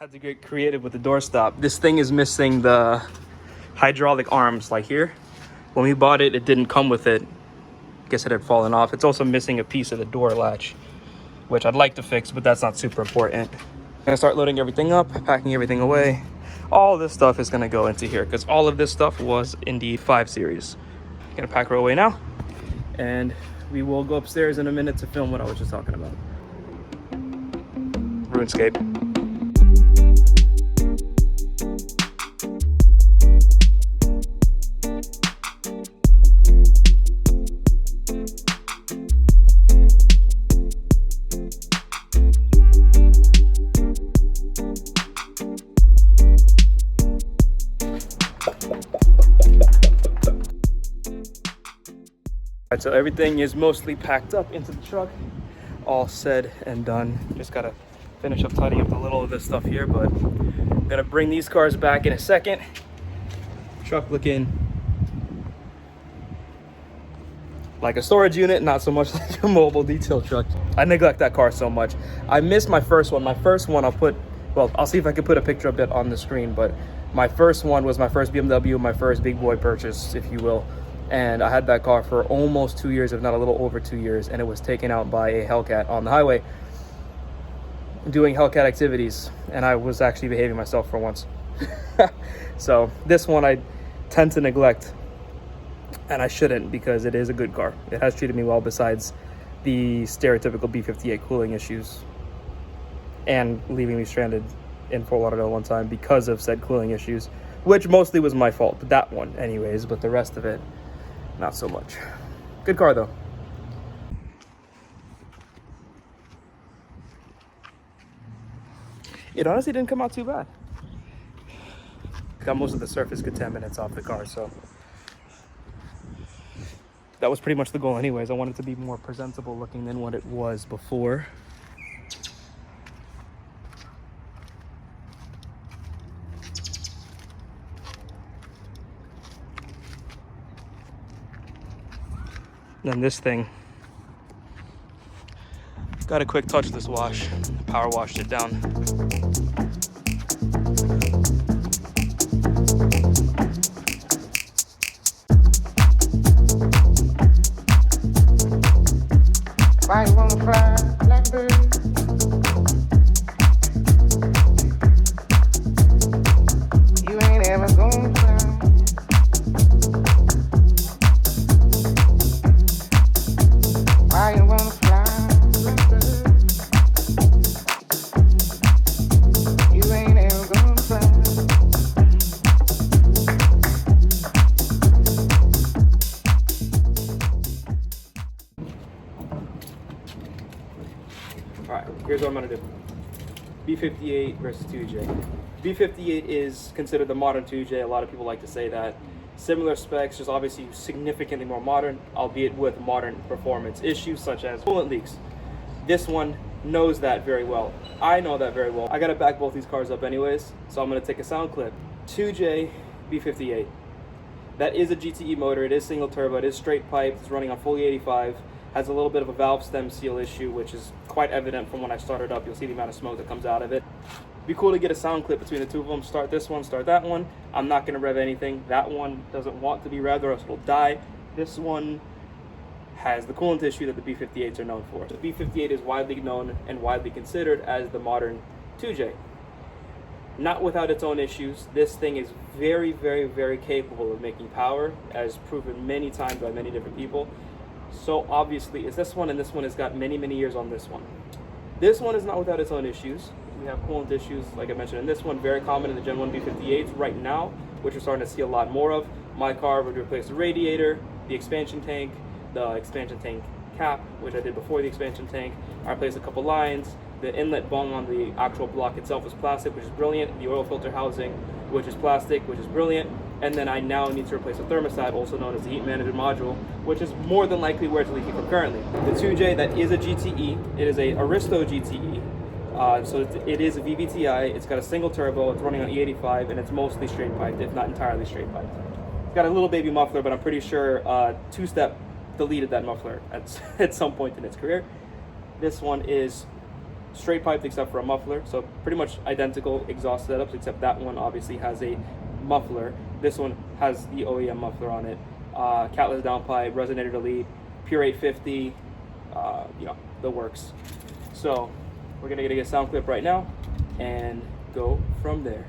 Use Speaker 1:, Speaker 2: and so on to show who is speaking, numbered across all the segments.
Speaker 1: Had to get creative with the doorstop. This thing is missing the hydraulic arms, like here. When we bought it, it didn't come with it. I guess it had fallen off. It's also missing a piece of the door latch, which I'd like to fix, but that's not super important. I'm gonna start loading everything up, packing everything away. All this stuff is gonna go into here because all of this stuff was indeed 5 Series. Gonna pack her away now, and we will go upstairs in a minute to film what I was just talking about. RuneScape. Alright, so everything is mostly packed up into the truck, all said and done. Just gotta finish up tidying up a little of this stuff here, but I'm gonna bring these cars back in a second. Truck looking like a storage unit, not so much like a mobile detail truck. I neglect that car so much. I missed my first one. My first one I'll see if I can put a picture of it on the screen, but my first one was my first BMW, my first big boy purchase, if you will. And I had that car for almost 2 years, if not a little over 2 years, and it was taken out by a Hellcat on the highway doing Hellcat activities, and I was actually behaving myself for once. So this one I tend to neglect, and I shouldn't, because it is a good car. It has treated me well, besides the stereotypical B58 cooling issues and leaving me stranded in Fort Lauderdale one time because of said cooling issues, which mostly was my fault, but that one anyways, but the rest of it, not so much. Good car though. It honestly didn't come out too bad. Got most of the surface contaminants off the car, so that was pretty much the goal anyways. I wanted it to be more presentable looking than what it was before. Then this thing got a quick touch this wash. Power washed it down.
Speaker 2: Why you wanna fly, blackbird? You ain't ever gonna fly. Why you wanna fly, blackbird? You ain't ever gonna fly.
Speaker 1: Alright, here's what I'm gonna do. B58 versus 2J. B58 is considered the modern 2J. A lot of people like to say that. Similar specs, just obviously significantly more modern, albeit with modern performance issues such as coolant leaks. This one knows that very well. I know that very well. I gotta back both these cars up anyways, so I'm gonna take a sound clip. 2J B58. That is a GTE motor. It is single turbo. It is straight pipe. It's running on fully 85. Has a little bit of a valve stem seal issue, which is quite evident from when I started up. You'll see the amount of smoke that comes out of it. Be cool to get a sound clip between the two of them. Start this one, start that one. I'm not gonna rev anything. That one doesn't want to be revved or else it'll die. This one has the coolant issue that the B58s are known for. The B58 is widely known and widely considered as the modern 2J. Not without its own issues. This thing is very, very, very capable of making power, as proven many times by many different people. So obviously it's this one, and this one has got many, many years on this one. This one is not without its own issues. We have coolant issues, like I mentioned in this one, very common in the Gen 1 B58s right now, which we're starting to see a lot more of. My car would replace the radiator, the expansion tank cap, which I did before the expansion tank. I replaced a couple lines. The inlet bung on the actual block itself is plastic, which is brilliant. The oil filter housing, which is plastic, which is brilliant. And then I now need to replace a thermostat, also known as the heat management module, which is more than likely where it's leaking from currently. The 2J, that is a GTE. It is a Aristo GTE. So it is a VVTi. It's got a single turbo. It's running on E85, and it's mostly straight piped, if not entirely straight piped. It's got a little baby muffler, but I'm pretty sure Two-Step deleted that muffler at some point in its career. This one is straight piped except for a muffler, so pretty much identical exhaust setups, except that one obviously has a muffler. This one has the OEM muffler on it. Catless downpipe, resonator to lead, pure 850, the works. So we're gonna get a sound clip right now and go from there.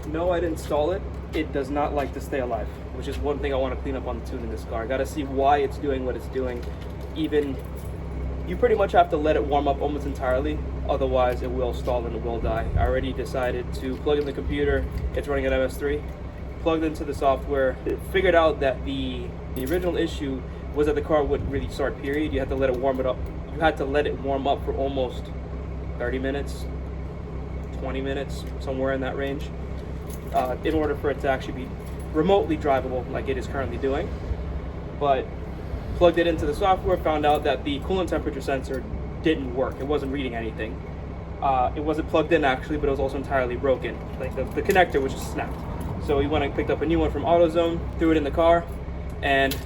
Speaker 1: No, I didn't install it. It does not like to stay alive, which is one thing I want to clean up on the tune in this car. I got to see why it's doing what it's doing. Even, you pretty much have to let it warm up almost entirely, otherwise it will stall and it will die. I already decided to plug in the computer. It's running an MS3. Plugged into the software. It figured out that the original issue was that the car wouldn't really start, period. You had to let it warm it up. You had to let it warm up for almost 30 minutes, 20 minutes, somewhere in that range. In order for it to actually be remotely drivable like it is currently doing. But plugged it into the software, found out that the coolant temperature sensor didn't work. It wasn't reading anything. It wasn't plugged in actually, but it was also entirely broken. Like the connector was just snapped. So we went and picked up a new one from AutoZone, threw it in the car, and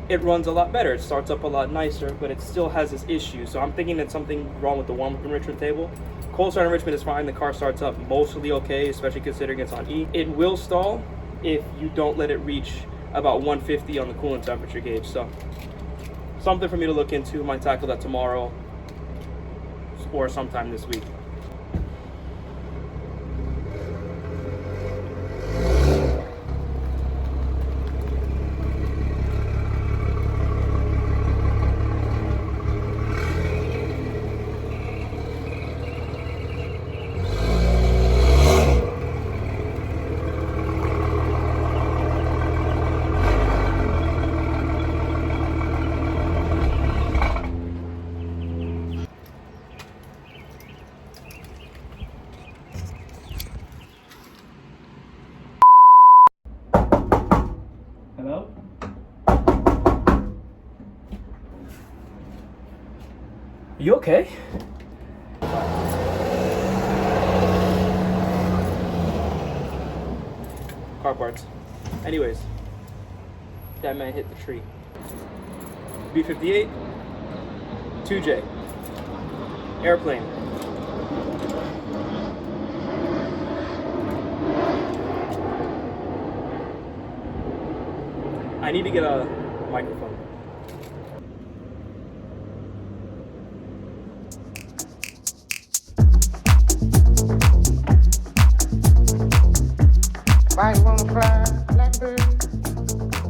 Speaker 1: it runs a lot better. It starts up a lot nicer, but it still has this issue. So I'm thinking that something wrong with the warm-up enrichment table. Cold start enrichment is fine. The car starts up mostly okay, especially considering it's on E. It will stall if you don't let it reach about 150 on the coolant temperature gauge. So something for me to look into. Might tackle that tomorrow or sometime this week. Hello? You okay? Car parts. Anyways, that man hit the tree. B58, 2J, airplane. I need to get a microphone.
Speaker 2: Why you wanna fly, blackbird?